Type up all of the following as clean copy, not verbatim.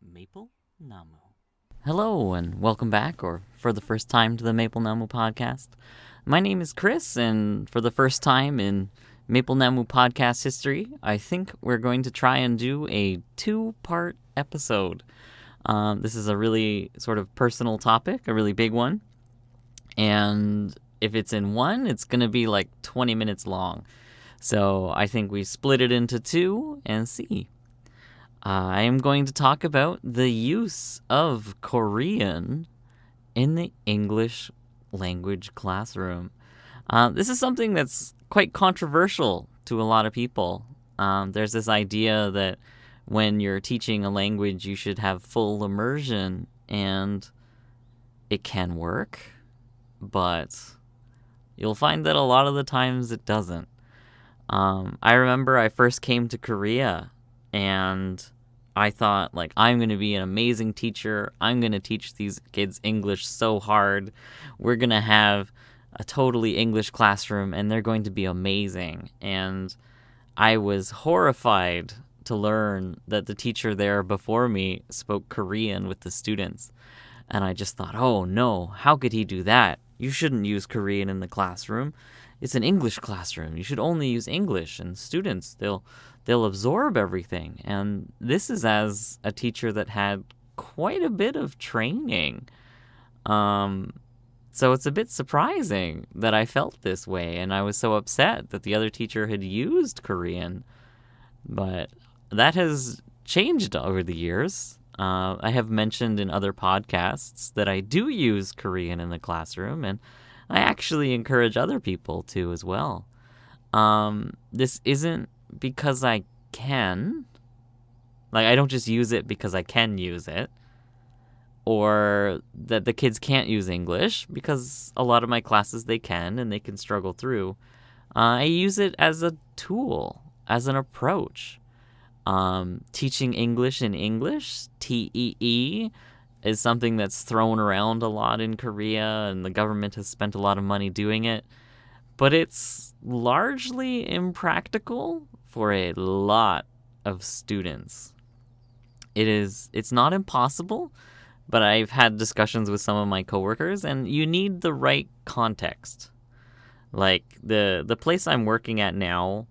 Maple Namu. Hello, and welcome back, or for the first time, to the Maple Namu Podcast. My name is Chris, and for the first time in Maple Namu Podcast history, I think we're going to try and do a 2-part episode. This is a really sort of personal topic, a really big one, and if it's in one, it's going to be like 20 minutes long. So I think we split it into 2 and see. I am going to talk about the use of Korean in the English language classroom. This is something that's quite controversial to a lot of people. There's this idea that when you're teaching a language, you should have full immersion, and it can work, but you'll find that a lot of the times it doesn't. I remember I first came to Korea, and I thought, like, I'm going to be an amazing teacher. I'm going to teach these kids English so hard. We're going to have a totally English classroom, and they're going to be amazing. And I was horrified to learn that the teacher there before me spoke Korean with the students. And I just thought, oh no, how could he do that? You shouldn't use Korean in the classroom. It's an English classroom. You should only use English, and students, they'll absorb everything. And this is as a teacher that had quite a bit of training. So it's a bit surprising that I felt this way, and I was so upset that the other teacher had used Korean. But that has changed over the years. I have mentioned in other podcasts that I do use Korean in the classroom, and I actually encourage other people to as well. This isn't because I can. Like, I don't just use it because I can use it. Or that the kids can't use English, because a lot of my classes they can, and they can struggle through. I use it as a tool, as an approach. Teaching English in English, TEE, is something that's thrown around a lot in Korea, and the government has spent a lot of money doing it. But it's largely impractical for a lot of students. It's not impossible, but I've had discussions with some of my coworkers, and you need the right context. Like, the place I'm working at now,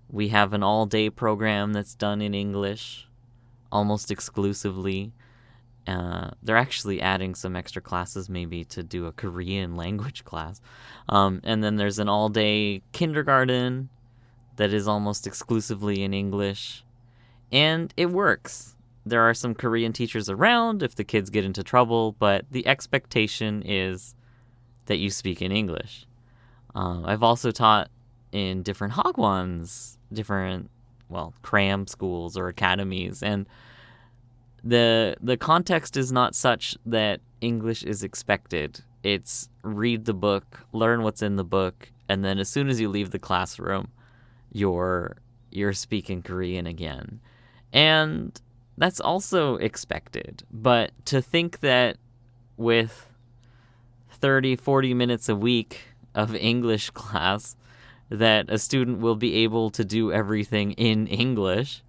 we have an all-day program that's done in English, almost exclusively. They're actually adding some extra classes maybe to do a Korean language class. And then there's an all-day kindergarten that is almost exclusively in English. And it works. There are some Korean teachers around if the kids get into trouble, but the expectation is that you speak in English. I've also taught in different hagwons, different, cram schools or academies, and the context is not such that English is expected. It's read the book, learn what's in the book, and then as soon as you leave the classroom, you're speaking Korean again. And that's also expected. But to think that with 30, 40 minutes a week of English class, that a student will be able to do everything in English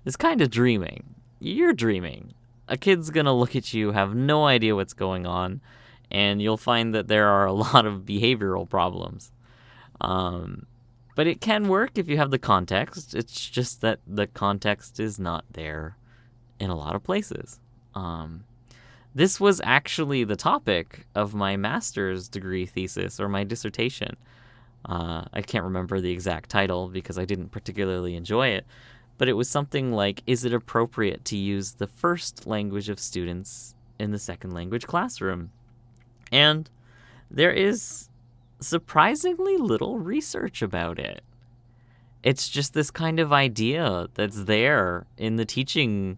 is kind of dreaming. You're dreaming. A kid's going to look at you, have no idea what's going on, and you'll find that there are a lot of behavioral problems. But it can work if you have the context. It's just that the context is not there in a lot of places. This was actually the topic of my master's degree thesis, or my dissertation. I can't remember the exact title because I didn't particularly enjoy it. But it was something like, is it appropriate to use the first language of students in the second language classroom? And there is surprisingly little research about it. It's just this kind of idea that's there in the teaching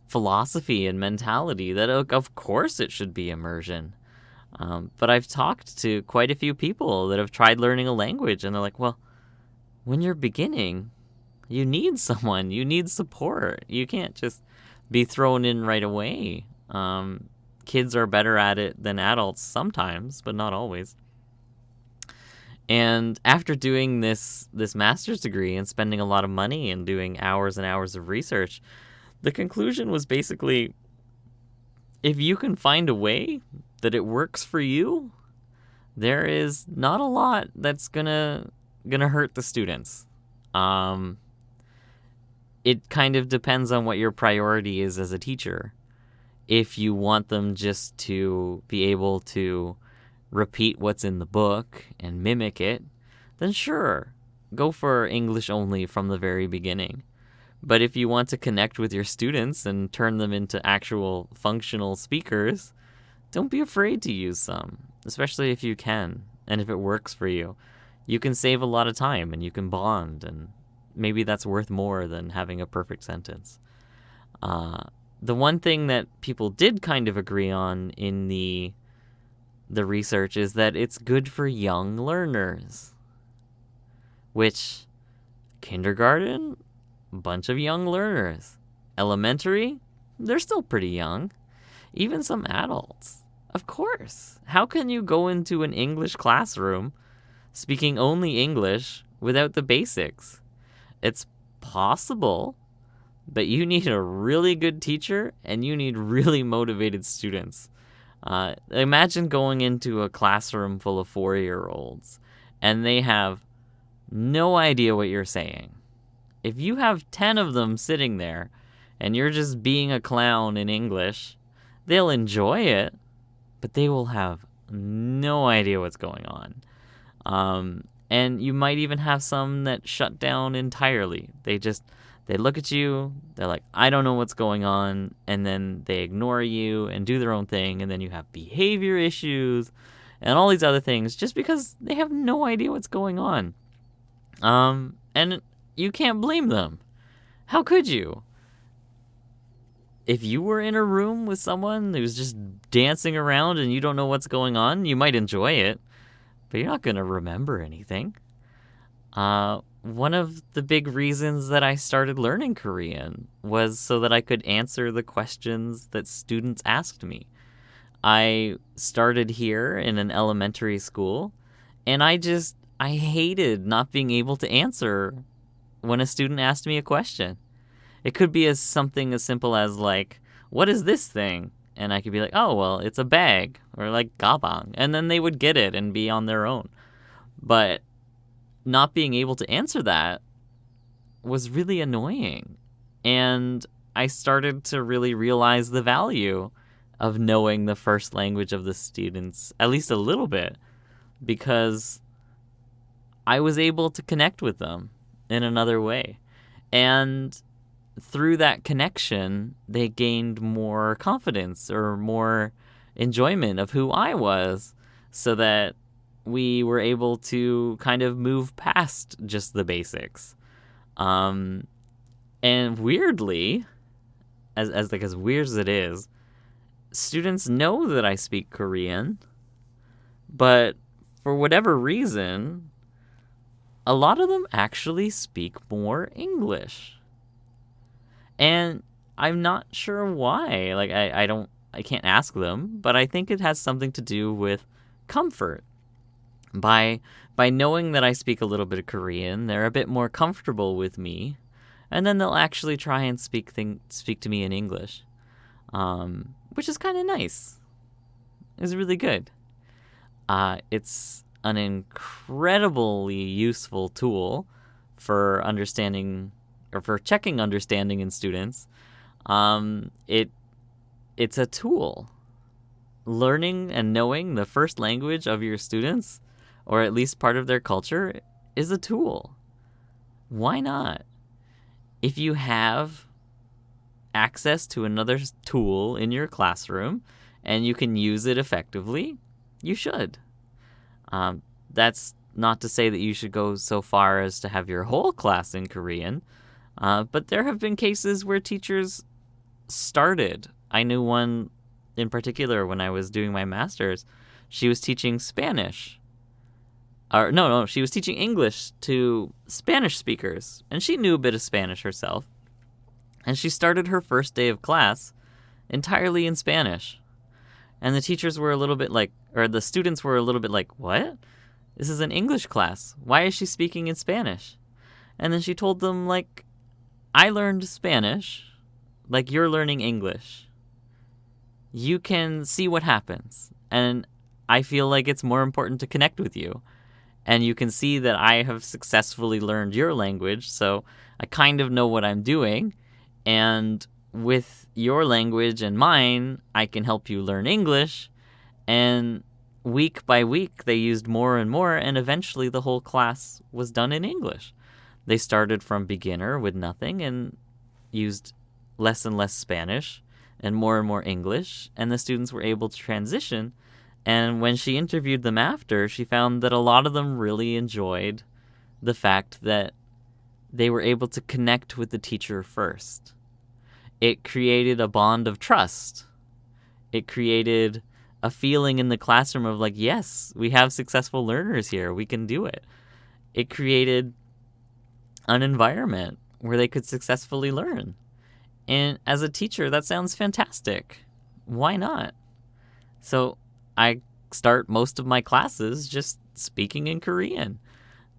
philosophy and mentality that, of course, it should be immersion. But I've talked to quite a few people that have tried learning a language, and they're like, well, when you're beginning, you need someone. You need support. You can't just be thrown in right away. Kids are better at it than adults sometimes, but not always. And after doing this master's degree and spending a lot of money and doing hours and hours of research, the conclusion was basically, if you can find a way that it works for you, there is not a lot that's gonna hurt the students. It kind of depends on what your priority is as a teacher. If you want them just to be able to repeat what's in the book and mimic it, then sure, go for English only from the very beginning. But if you want to connect with your students and turn them into actual functional speakers, don't be afraid to use some, especially if you can, and if it works for you. You can save a lot of time and you can bond, and maybe that's worth more than having a perfect sentence. The one thing that people did kind of agree on in the research is that it's good for young learners. Which, kindergarten, bunch of young learners. Elementary, they're still pretty young. Even some adults. Of course. How can you go into an English classroom speaking only English without the basics? It's possible, but you need a really good teacher and you need really motivated students. Imagine going into a classroom full of 4-year-olds and they have no idea what you're saying. If you have 10 of them sitting there and you're just being a clown in English, they'll enjoy it, but they will have no idea what's going on. And you might even have some that shut down entirely. They look at you, they're like, I don't know what's going on, and then they ignore you and do their own thing, and then you have behavior issues and all these other things just because they have no idea what's going on. And you can't blame them. How could you? If you were in a room with someone who's just dancing around and you don't know what's going on, you might enjoy it, but you're not going to remember anything. One of the big reasons that I started learning Korean was so that I could answer the questions that students asked me. I started here in an elementary school, and I hated not being able to answer when a student asked me a question. It could be something as simple as like, what is this thing? And I could be like, oh, well, it's a bag, or like gabang. And then they would get it and be on their own. But not being able to answer that was really annoying. And I started to really realize the value of knowing the first language of the students, at least a little bit, because I was able to connect with them in another way. And through that connection, they gained more confidence or more enjoyment of who I was, so that we were able to kind of move past just the basics. And weirdly, as weird as it is, students know that I speak Korean, but for whatever reason, a lot of them actually speak more English. And I'm not sure why. Like, I can't ask them, but I think it has something to do with comfort. By knowing that I speak a little bit of Korean, they're a bit more comfortable with me, and then they'll actually try and speak to me in English, which is kind of nice. It's really good. It's an incredibly useful tool for understanding or for checking understanding in students. It's a tool. Learning and knowing the first language of your students, or at least part of their culture, is a tool. Why not? If you have access to another tool in your classroom and you can use it effectively, you should. That's not to say that you should go so far as to have your whole class in Korean, but there have been cases where teachers started. I knew one in particular when I was doing my master's. She was teaching Spanish. She was teaching English to Spanish speakers, and she knew a bit of Spanish herself. And she started her first day of class entirely in Spanish. And the teachers were a little bit like, or the students were a little bit like, what? This is an English class. Why is she speaking in Spanish? And then she told them, like, I learned Spanish like you're learning English. You can see what happens. And I feel like it's more important to connect with you. And you can see that I have successfully learned your language, so I kind of know what I'm doing. And with your language and mine, I can help you learn English. And week by week, they used more and more, and eventually the whole class was done in English. They started from beginner with nothing and used less and less Spanish and more English, and the students were able to transition. And when she interviewed them after, she found that a lot of them really enjoyed the fact that they were able to connect with the teacher first. It created a bond of trust. It created a feeling in the classroom of like, yes, we have successful learners here. We can do it. It created an environment where they could successfully learn. And as a teacher, that sounds fantastic. Why not? So I start most of my classes just speaking in Korean.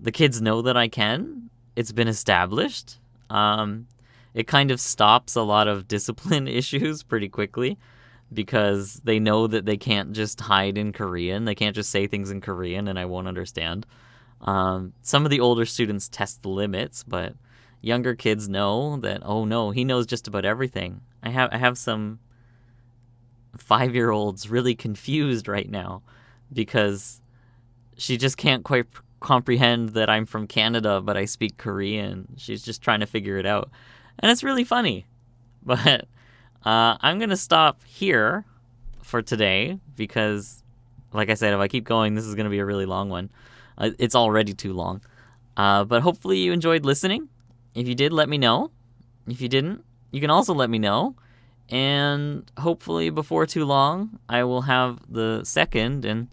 The kids know that I can. It's been established. It kind of stops a lot of discipline issues pretty quickly because they know that they can't just hide in Korean. They can't just say things in Korean and I won't understand. Some of the older students test the limits, but younger kids know that, oh no, he knows just about everything. I have some 5-year-olds really confused right now because she just can't quite comprehend that I'm from Canada, but I speak Korean. She's just trying to figure it out. And it's really funny. But I'm going to stop here for today because, like I said, if I keep going, this is going to be a really long one. It's already too long. But hopefully you enjoyed listening. If you did, let me know. If you didn't, you can also let me know. And hopefully before too long, I will have the second and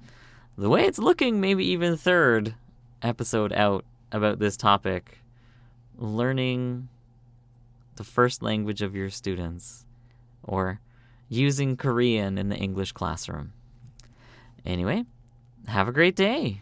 the way it's looking, maybe even third episode out about this topic. Learning the first language of your students or using Korean in the English classroom. Anyway, have a great day.